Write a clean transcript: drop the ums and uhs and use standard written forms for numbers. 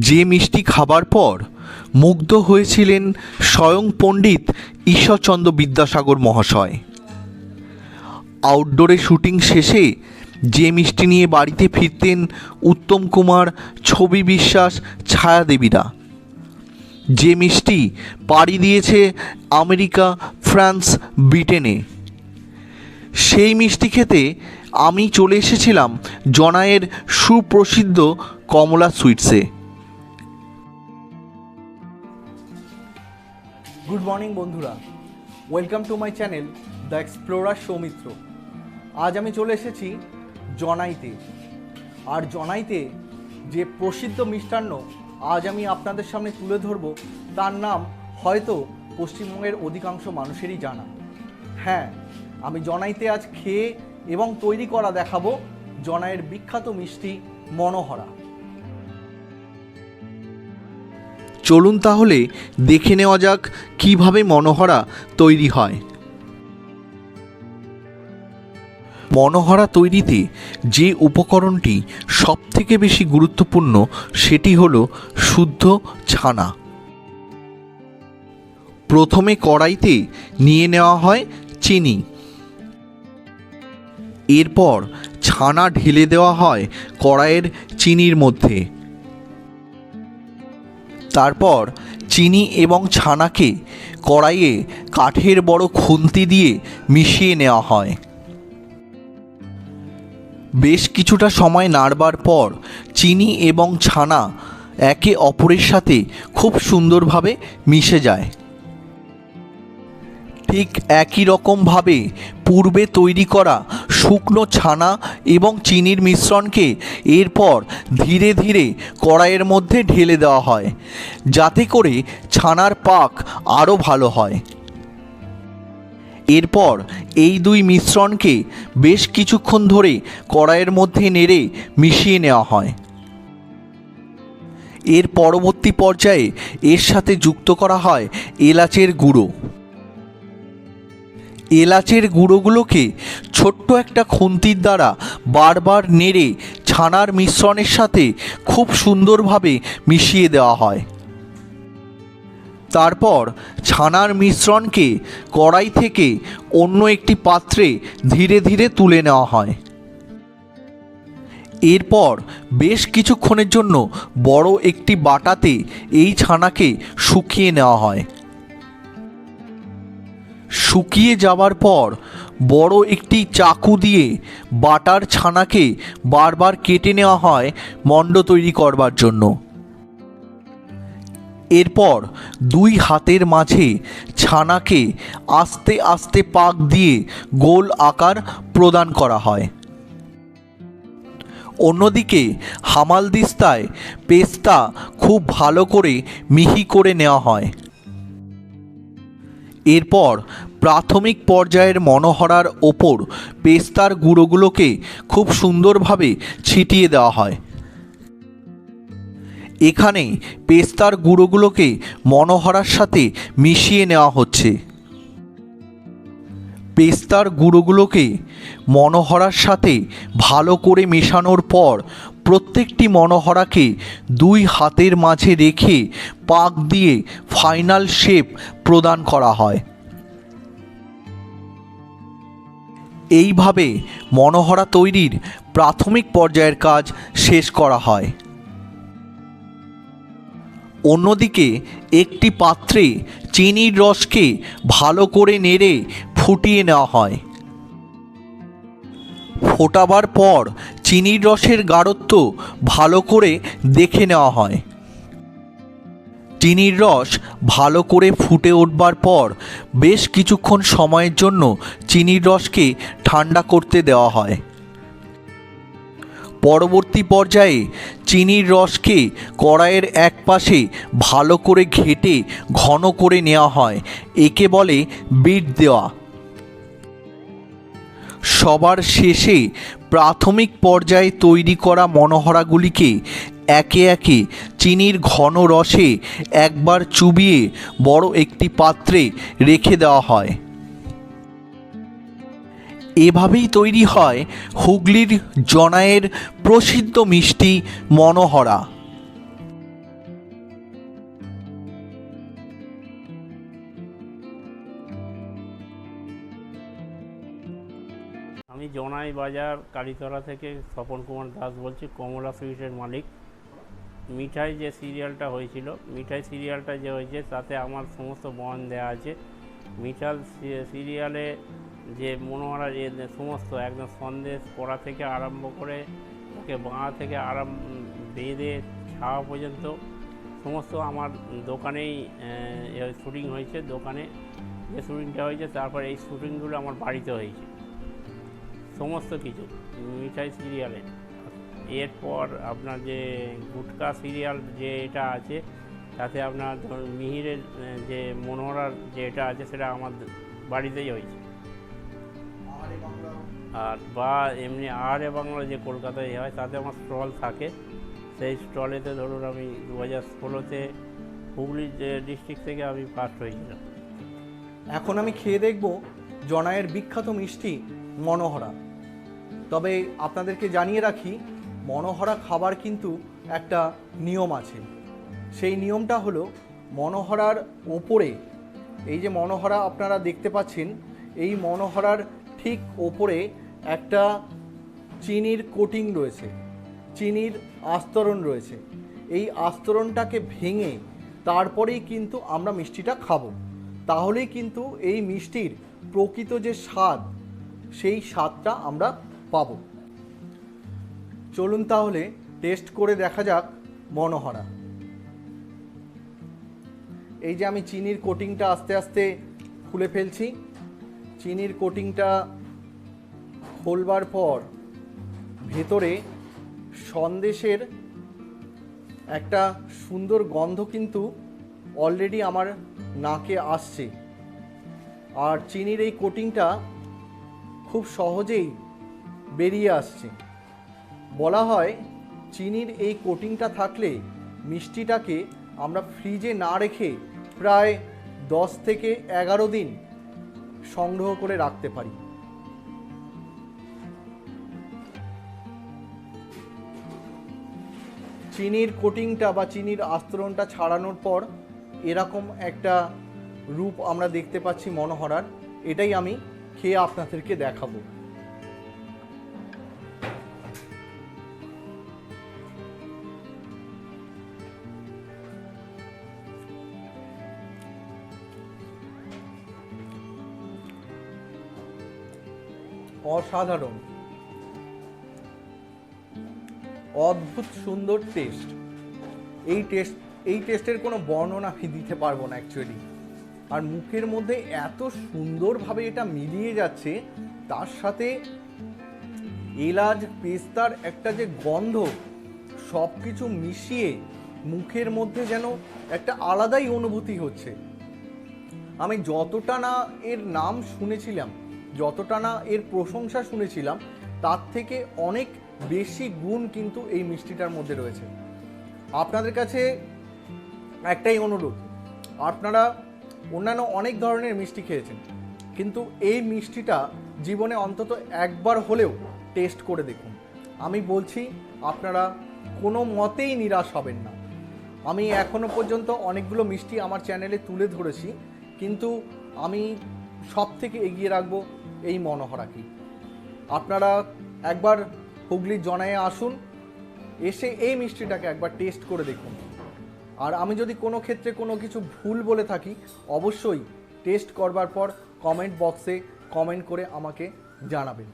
যে মিষ্টি খাবার পর মুগ্ধ হয়েছিলেন স্বয়ং পণ্ডিত ঈশ্বরচন্দ্র বিদ্যাসাগর মহাশয়। আউটডোরে শুটিং শেষে যে মিষ্টি নিয়ে বাড়িতে ফিরতেন উত্তম কুমার, ছবি বিশ্বাস, ছায়াদেবীরা, যে মিষ্টি পাড়ি দিয়েছে আমেরিকা, ফ্রান্স, ব্রিটেনে, সেই মিষ্টি খেতে আমি চলে এসেছিলাম জনাইয়ের সুপ্রসিদ্ধ কমলা সুইটসে। গুড মর্নিং বন্ধুরা, welcome to my channel the explorer Soumitra. আজ আমি চলে এসেছি জনাইতে। আর জনাইতে যে প্রসিদ্ধ মিষ্টান্ন আজ আমি আপনাদের সামনে তুলে ধরব, তার নাম হয়তো পশ্চিমবঙ্গের অধিকাংশ মানুষেরই জানা। হ্যাঁ, আমি জনাইতে আজ খেয়ে এবং তৈরি করা দেখাবো জনাইয়ের বিখ্যাত মিষ্টি মনোহরা। চলুন তাহলে দেখে নেওয়া যাক কিভাবে মনোহরা তৈরি হয়। মনোহরা তৈরিতে যে উপকরণটি সবথেকে বেশি গুরুত্বপূর্ণ সেটি হলো শুদ্ধ ছানা। প্রথমে কড়াইতে নিয়ে নেওয়া হয় চিনি, এরপর ছানা ঢেলে দেওয়া হয় কড়াইয়ের চিনির মধ্যে। তারপর চিনি এবং ছানাকে কড়াইয়ে কাঠের বড় খুন্তি দিয়ে মিশিয়ে নেওয়া হয়। বেশ কিছুটা সময় নাড়বার পর চিনি এবং ছানা একে অপরের সাথে খুব সুন্দরভাবে মিশে যায়। ঠিক একই রকমভাবে পূর্বে তৈরি করা শুকনো ছানা এবং চিনির মিশ্রণকে এরপর ধীরে ধীরে কড়াইয়ের মধ্যে ঢেলে দেওয়া হয়, যাতে করে ছানার পাক আরও ভালো হয়। এরপর এই দুই মিশ্রণকে বেশ কিছুক্ষণ ধরে কড়াইয়ের মধ্যে নেড়ে মিশিয়ে নেওয়া হয়। এর পরবর্তী পর্যায়ে এর সাথে যুক্ত করা হয় এলাচের গুঁড়ো। এলাচের গুঁড়োগুলোকে ছোট্ট একটা খুন্তির দ্বারা বারবার নেড়ে ছানার মিশ্রণের সাথে খুব সুন্দরভাবে মিশিয়ে দেওয়া হয়। তারপর ছানার মিশ্রণকে কড়াই থেকে অন্য একটি পাত্রে ধীরে ধীরে তুলে নেওয়া হয়। এরপর বেশ কিছুক্ষণের জন্য বড় একটি বাটাতে এই ছানাকে শুকিয়ে নেওয়া হয়। শুকিয়ে যাওয়ার পর বড় একটি চাকু দিয়ে বাটার ছানাকে বারবার কেটে নেওয়া হয় মণ্ড তৈরি করবার জন্য। এরপর দুই হাতের মাঝে ছানাকে আস্তে আস্তে পাক দিয়ে গোল আকার প্রদান করা হয়। অন্যদিকে হামালদিস্তায় পেস্তা খুব ভালো করে মিহি করে নেওয়া হয়। এরপর প্রাথমিক পর্যায়ের মনোহরার ওপর পেস্তার গুঁড়োগুলোকে খুব সুন্দরভাবে ছিটিয়ে দেওয়া হয়। এখানে পেস্তার গুঁড়োগুলোকে মনোহরার সাথে মিশিয়ে নেওয়া হচ্ছে। পেস্তার গুঁড়োগুলোকে মনোহরার সাথে ভালো করে মেশানোর পর প্রত্যেকটি মনোহরাকে দুই হাতের মাঝে রেখে পাক দিয়ে ফাইনাল শেপ প্রদান করা হয়। এইভাবে মনোহরা তৈরির প্রাথমিক পর্যায়ের কাজ শেষ করা হয়। অন্যদিকে একটি পাত্রে চিনির রসকে ভালো করে নেড়ে ফুটিয়ে নেওয়া হয়। ফোটাবার পর চিনির রসের গাঢ়ত্ব ভালো করে দেখে নেওয়া হয়। চিনির রস ভালো করে ফুটে উঠবার পর বেশ কিছুক্ষণ সময়ের জন্য চিনির রসকে ঠান্ডা করতে দেওয়া হয়। পরবর্তী পর্যায়ে চিনির রসকে কড়াইয়ের এক পাশে ভালো করে ঘেঁটে ঘন করে নেওয়া হয়। একে বলে বিট দেওয়া। সবার শেষে প্রাথমিক পর্যায়ে তৈরি করা মনোহরাগুলিকে একে একে চিনির ঘন রসে একবার চুবিয়ে বড় একটি পাত্রে রেখে দেওয়া হয়। এভাবেই তৈরি হয় হুগলির জনাইয়ের প্রসিদ্ধ মিষ্টি মনোহরা। জনাই বাজার কালীতলা থেকে স্বপন কুমার দাস বলছি, কমলা সুইটের মালিক। মিঠাই যে সিরিয়ালটা হয়েছিল, মিঠাই সিরিয়ালটা যে হয়েছে তাতে আমার সমস্ত বয়ান দেওয়া আছে। মিঠাল সিরিয়ালে যে মনোহরা যে সমস্ত একদম সন্দেশ করা থেকে আরম্ভ করে ওকে বাঁ থেকে বেঁধে ছাওয়া পর্যন্ত সমস্ত আমার দোকানেই শ্যুটিং হয়েছে। দোকানে যে শ্যুটিংটা হয়েছে, তারপর এই শ্যুটিংগুলো আমার বাড়িতে হয়েছে সমস্ত কিছু মিঠাই সিরিয়ালে। এরপর আপনার যে গুটকা সিরিয়াল যে এটা আছে, তাতে আপনার মিহিরের যে মনোহরার যে এটা আছে সেটা আমার বাড়িতেই হয়েছে। আর বা এমনি আরে বাংলা যে কলকাতায় হয়, তাতে আমার স্টল থাকে। সেই স্টলেতে ধরুন আমি 2016-তে হুগলি ডিস্ট্রিক্ট থেকে আমি ফার্স্ট হয়েছিলাম। এখন আমি খেয়ে দেখব জনাইয়ের বিখ্যাত মিষ্টি মনোহরা। তবে আপনাদেরকে জানিয়ে রাখি, মনোহরা খাবার কিন্তু একটা নিয়ম আছে। সেই নিয়মটা হলো, মনোহরার ওপরে, এই যে মনোহরা আপনারা দেখতে পাচ্ছেন, এই মনোহরার ঠিক ওপরে একটা চিনির কোটিং রয়েছে, চিনির আস্তরণ রয়েছে। এই আস্তরণটাকে ভেঙে তারপরেই কিন্তু আমরা মিষ্টিটা খাবো। তাহলেই কিন্তু এই মিষ্টির প্রকৃত যে স্বাদ, সেই স্বাদটা আমরা পাবো। চলুন তাহলে টেস্ট করে দেখা যাক মনোহরা। এই যে আমি চিনির কোটিংটা আস্তে আস্তে খুলে ফেলছি। চিনির কোটিংটা খোলবার পর ভেতরে সন্দেশের একটা সুন্দর গন্ধ কিন্তু অলরেডি আমার নাকে আসছে। আর চিনির এই কোটিংটা খুব সহজেই বেরিয়ে আসছে। বলা হয় চিনির এই কোটিংটা থাকলে মিষ্টিটাকে আমরা ফ্রিজে না রেখে প্রায় 10 থেকে 11 দিন সংগ্রহ করে রাখতে পারি। চিনির কোটিংটা বা চিনির আস্তরণটা ছাড়ানোর পর এরকম একটা রূপ আমরা দেখতে পাচ্ছি মনোহরার। এটাই আমি খেয়ে আপনাদেরকে দেখাবো। অসাধারণ, অদ্ভুত সুন্দর টেস্ট। এই টেস্টের কোনো বর্ণনা আমি দিতে পারবো না অ্যাকচুয়ালি। আর মুখের মধ্যে এত সুন্দরভাবে এটা মিলিয়ে যাচ্ছে, তার সাথে এলাচ পেস্তার একটা যে গন্ধ, সব কিছু মিশিয়ে মুখের মধ্যে যেন একটা আলাদাই অনুভূতি হচ্ছে। আমি যতটা না এর নাম শুনেছিলাম, যতটা না এর প্রশংসা শুনেছিলাম, তার থেকে অনেক বেশি গুণ কিন্তু এই মিষ্টিটার মধ্যে রয়েছে। আপনাদের কাছে একটাই অনুরোধ, আপনারা অন্যান্য অনেক ধরনের মিষ্টি খেয়েছেন, কিন্তু এই মিষ্টিটা জীবনে অন্তত একবার হলেও টেস্ট করে দেখুন। আমি বলছি, আপনারা কোনো মতেই নিরাশ হবেন না। আমি এখনও পর্যন্ত অনেকগুলো মিষ্টি আমার চ্যানেলে তুলে ধরেছি, কিন্তু আমি সব থেকে এগিয়ে রাখবো এই মনোহরাকে। আপনারা একবার হুগলির জনায়ে আসুন, এসে এই মিষ্টিটাকে একবার টেস্ট করে দেখুন। আর আমি যদি কোনো ক্ষেত্রে কোনো কিছু ভুল বলে থাকি, অবশ্যই টেস্ট করবার পর কমেন্ট বক্সে কমেন্ট করে আমাকে জানাবেন।